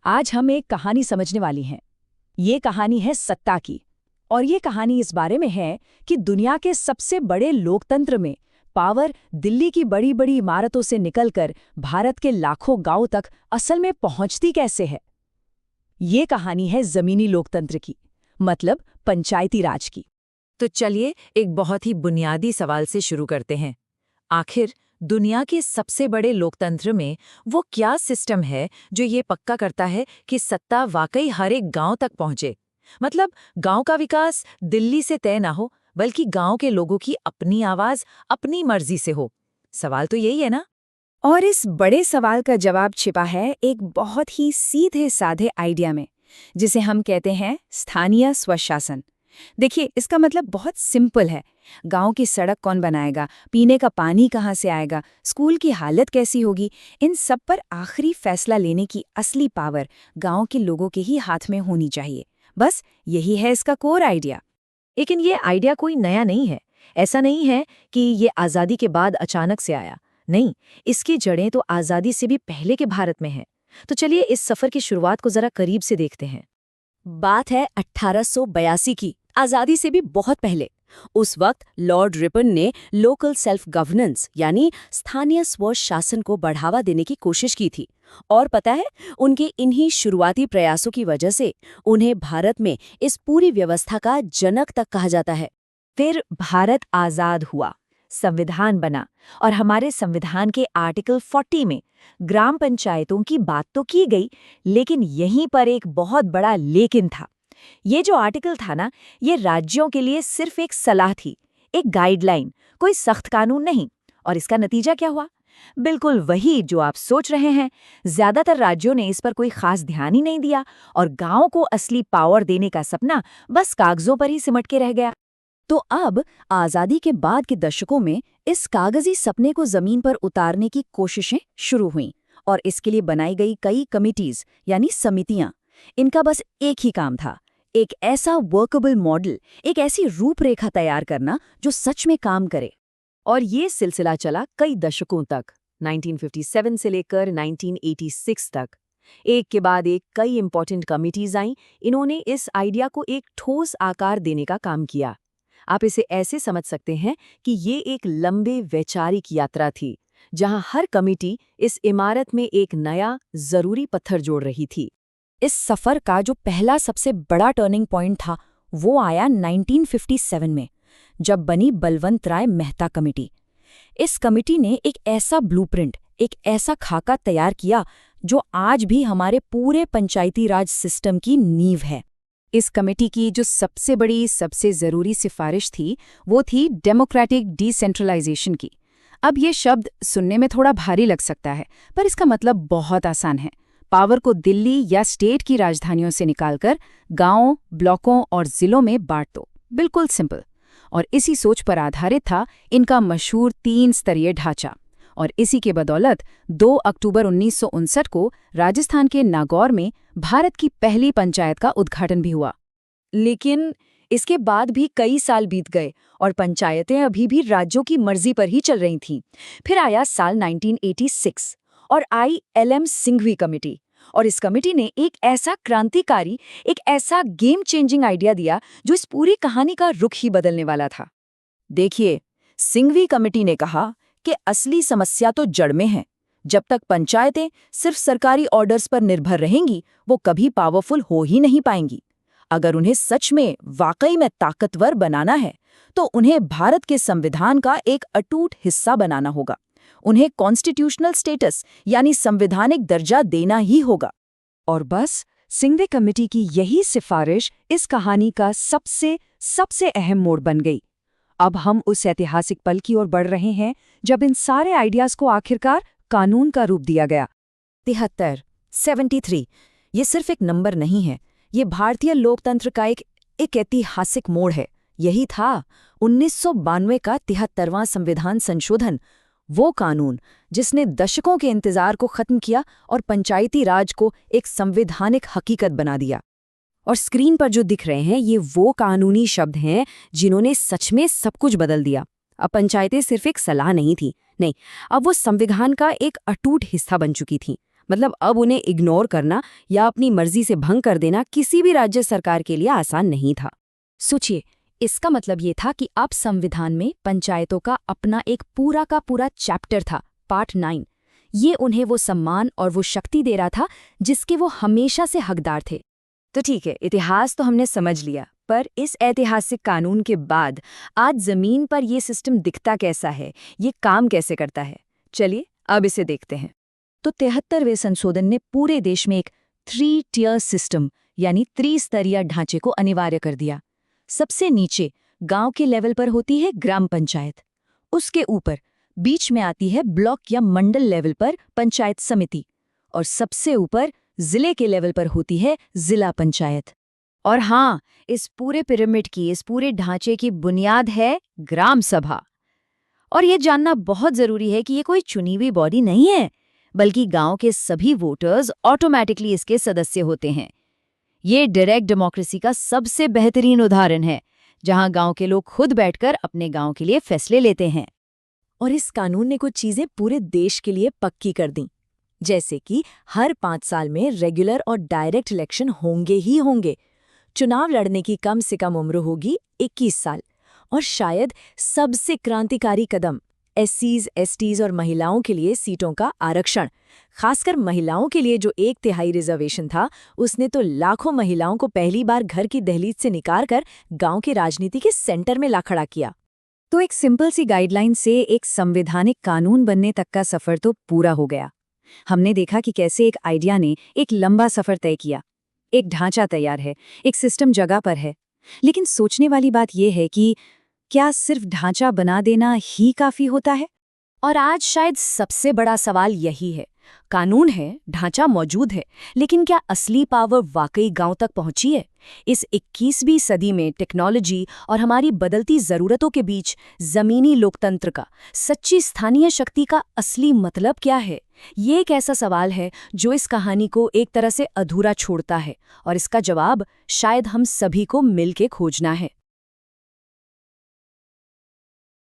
आज हम एक कहानी समझने वाली हैं। ये कहानी है सत्ता की। और ये कहानी इस बारे में है कि दुनिया के सबसे बड़े लोकतंत्र में पावर दिल्ली की बड़ी बड़ी इमारतों से निकलकर भारत के लाखों गांव तक असल में पहुंचती कैसे है। ये कहानी है जमीनी लोकतंत्र की, मतलब पंचायती राज की। तो चलिए एक बहुत ही बुनियादी सवाल से शुरू करते हैं। आखिर दुनिया के सबसे बड़े लोकतंत्र में वो क्या सिस्टम है जो ये पक्का करता है कि सत्ता वाकई हर एक गांव तक पहुंचे? मतलब गांव का विकास दिल्ली से तय ना हो, बल्कि गांव के लोगों की अपनी आवाज अपनी मर्जी से हो। सवाल तो यही है ना? और इस बड़े सवाल का जवाब छिपा है एक बहुत ही सीधे साधे आइडिया में, जिसे हम कहते हैं स्थानीय स्वशासन। देखिए, इसका मतलब बहुत सिंपल है। गांव की सड़क कौन बनाएगा, पीने का पानी कहाँ से आएगा, स्कूल की हालत कैसी होगी, इन सब पर आखिरी फैसला लेने की असली पावर गांव के लोगों के ही हाथ में होनी चाहिए। बस यही है इसका कोर आइडिया। लेकिन ये आइडिया कोई नया नहीं है। ऐसा नहीं है कि ये आज़ादी के बाद अचानक से आया। नहीं, इसकी जड़ें तो आज़ादी से भी पहले के भारत में हैं। तो चलिए इस सफ़र की शुरुआत को ज़रा करीब से देखते हैं। बात है 1882 की, आज़ादी से भी बहुत पहले। उस वक्त लॉर्ड रिपन ने लोकल सेल्फ गवर्नेंस यानी स्थानीय स्वशासन को बढ़ावा देने की कोशिश की थी। और पता है, उनके इन्हीं शुरुआती प्रयासों की वजह से उन्हें भारत में इस पूरी व्यवस्था का जनक तक कहा जाता है। फिर भारत आज़ाद हुआ, संविधान बना, और हमारे संविधान के आर्टिकल 40 में ग्राम पंचायतों की बात तो की गई, लेकिन यहीं पर एक बहुत बड़ा लेकिन था। ये जो आर्टिकल था ना, ये राज्यों के लिए सिर्फ एक सलाह थी, एक गाइडलाइन, कोई सख्त कानून नहीं। और इसका नतीजा क्या हुआ? बिल्कुल वही जो आप सोच रहे हैं। ज्यादातर राज्यों ने इस पर कोई खास ध्यान ही नहीं दिया, और गांव को असली पावर देने का सपना बस कागजों पर ही सिमट के रह गया। तो अब आज़ादी के बाद के दशकों में इस कागजी सपने को जमीन पर उतारने की कोशिशें शुरू हुईं, और इसके लिए बनाई गई कई कमिटीज यानी समितियां। इनका बस एक ही काम था, एक ऐसा वर्केबल मॉडल, एक ऐसी रूपरेखा तैयार करना जो सच में काम करे। और ये सिलसिला चला कई दशकों तक, 1957 से लेकर 1986 तक। एक के बाद एक कई इंपॉर्टेंट कमिटीज आईं। इन्होंने इस आइडिया को एक ठोस आकार देने का काम किया। आप इसे ऐसे समझ सकते हैं कि ये एक लंबे वैचारिक यात्रा थी, जहां हर कमिटी इस इमारत में एक नया जरूरी पत्थर जोड़ रही थी। इस सफर का जो पहला सबसे बड़ा टर्निंग पॉइंट था, वो आया 1957 में, जब बनी बलवंत राय मेहता कमेटी। इस कमेटी ने एक ऐसा ब्लूप्रिंट, एक ऐसा खाका तैयार किया जो आज भी हमारे पूरे पंचायती राज सिस्टम की नींव है। इस कमेटी की जो सबसे बड़ी, सबसे जरूरी सिफारिश थी, वो थी डेमोक्रेटिक डिसेंट्रलाइजेशन की। अब ये शब्द सुनने में थोड़ा भारी लग सकता है, पर इसका मतलब बहुत आसान है। पावर को दिल्ली या स्टेट की राजधानियों से निकालकर गांवों, ब्लॉकों और जिलों में बांट दो। बिल्कुल सिंपल। और इसी सोच पर आधारित था इनका मशहूर 3 स्तरीय ढांचा। और इसी के बदौलत 2 अक्टूबर 1959 को राजस्थान के नागौर में भारत की पहली पंचायत का उद्घाटन भी हुआ। लेकिन इसके बाद भी कई साल बीत गए और पंचायतें अभी भी राज्यों की मर्जी पर ही चल रही थीं। फिर आया साल 1986 और आई एलएम सिंघवी कमेटी। और इस कमेटी ने एक ऐसा क्रांतिकारी, एक ऐसा गेम चेंजिंग आइडिया दिया जो इस पूरी कहानी का रुख ही बदलने वाला था। देखिए, सिंघवी कमेटी ने कहा कि असली समस्या तो जड़ में है। जब तक पंचायतें सिर्फ सरकारी ऑर्डर्स पर निर्भर रहेंगी, वो कभी पावरफुल हो ही नहीं पाएंगी। अगर उन्हें सच में, वाकई में ताकतवर बनाना है, तो उन्हें भारत के संविधान का एक अटूट हिस्सा बनाना होगा। उन्हें कॉन्स्टिट्यूशनल स्टेटस यानी संवैधानिक दर्जा देना ही होगा। और बस सिंघवी कमेटी की यही सिफारिश इस कहानी का सबसे अहम मोड़ बन गई। अब हम उस ऐतिहासिक पल की ओर बढ़ रहे हैं जब इन सारे आइडियाज को आखिरकार कानून का रूप दिया गया। 73 ये सिर्फ एक नंबर नहीं है, ये भारतीय लोकतंत्र का एक ऐतिहासिक मोड़ है। यही था 1992 का 73वां संविधान संशोधन, वो कानून जिसने दशकों के इंतजार को खत्म किया और पंचायती राज को एक संवैधानिक हकीकत बना दिया। और स्क्रीन पर जो दिख रहे हैं, ये वो कानूनी शब्द हैं जिन्होंने सच में सब कुछ बदल दिया। अब पंचायतें सिर्फ एक सलाह नहीं थी, नहीं, अब वो संविधान का एक अटूट हिस्सा बन चुकी थी। मतलब अब उन्हें इग्नोर करना या अपनी मर्जी से भंग कर देना किसी भी राज्य सरकार के लिए आसान नहीं था। सोचिए, इसका मतलब ये था कि अब संविधान में पंचायतों का अपना एक पूरा का पूरा चैप्टर था, पार्ट 9। ये उन्हें वो सम्मान और वो शक्ति दे रहा था जिसके वो हमेशा से हकदार थे। तो ठीक है, इतिहास तो हमने समझ लिया, पर इस ऐतिहासिक कानून के बाद आज जमीन पर ये सिस्टम दिखता कैसा है, ये काम कैसे करता है? चलिए अब इसे देखते हैं। तो 73वें संशोधन ने पूरे देश में एक 3 टियर सिस्टम यानी त्रिस्तरीय ढांचे को अनिवार्य कर दिया। सबसे नीचे गांव के लेवल पर होती है ग्राम पंचायत, उसके ऊपर बीच में आती है ब्लॉक या मंडल लेवल पर पंचायत समिति, और सबसे ऊपर जिले के लेवल पर होती है जिला पंचायत। और हाँ, इस पूरे पिरामिड की, इस पूरे ढांचे की बुनियाद है ग्राम सभा। और ये जानना बहुत जरूरी है कि ये कोई चुनी हुई बॉडी नहीं है, बल्कि गांव के सभी वोटर्स ऑटोमेटिकली इसके सदस्य होते हैं। ये डायरेक्ट डेमोक्रेसी का सबसे बेहतरीन उदाहरण है, जहां गांव के लोग खुद बैठकर अपने गांव के लिए फैसले लेते हैं। और इस कानून ने कुछ चीजें पूरे देश के लिए पक्की कर दी, जैसे कि हर 5 साल में रेगुलर और डायरेक्ट इलेक्शन होंगे ही होंगे। चुनाव लड़ने की कम से कम उम्र होगी 21 साल। और शायद सबसे क्रांतिकारी कदम, एससीज, एसटीज और महिलाओं के लिए सीटों का आरक्षण। खासकर महिलाओं के लिए जो 1/3 रिजर्वेशन था, उसने तो लाखों महिलाओं को पहली बार घर की दहलीज से निकाल कर गांव की राजनीति के सेंटर में ला खड़ा किया। तो एक सिंपल सी गाइडलाइन से एक संवैधानिक कानून बनने तक का सफर तो पूरा हो गया। हमने देखा कि कैसे एक आइडिया ने एक लंबा सफर तय किया। एक ढांचा तैयार है, एक सिस्टम जगह पर है, लेकिन सोचने वाली बात यह है कि क्या सिर्फ ढांचा बना देना ही काफी होता है? और आज शायद सबसे बड़ा सवाल यही है। कानून है, ढांचा मौजूद है, लेकिन क्या असली पावर वाकई गांव तक पहुंची है? इस 21वीं सदी में टेक्नोलॉजी और हमारी बदलती जरूरतों के बीच जमीनी लोकतंत्र का, सच्ची स्थानीय शक्ति का असली मतलब क्या है? ये एक ऐसा सवाल है जो इस कहानी को एक तरह से अधूरा छोड़ता है, और इसका जवाब शायद हम सभी को मिलके खोजना है।